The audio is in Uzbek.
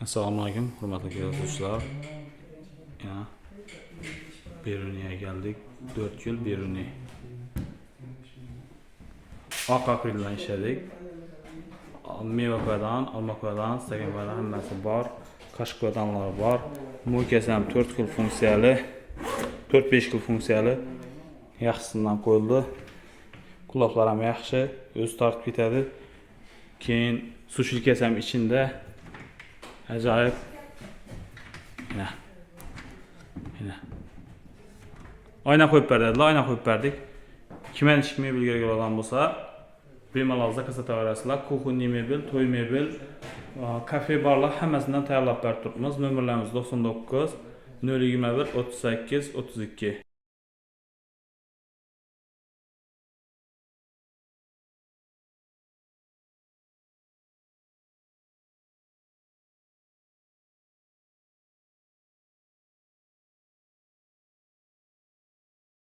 Assalomu alaykum, hurmatli kuzatuvchilar. Yana Beruniyaga keldik. 4 yil Beruniy. Oq akrildan ishladik. Mevakodan, olmakodan, stakankodan hammasi bor. Qashqodanlar bor. Mo'kasi ham 4 xil funksiyali, 4-5 xil funksiyali yaxshisidan qo'yildi. Quloqlar ham yaxshi, o'zi tortib ketadi. Keyin sushilkasi ham ichida. Ajoyib. Mana. Oyna qo'yib berdilar, oyna qo'yib berdik. Kimani ishki mebel kerak bo'lgan bo'lsa, bemalol zakaz etaverasizlar. Kuxunniy mebel, to'y mebel, kafe barlar hammasidan tayyorlab berib turibmiz. Nomerlarimiz 99 021 38 32.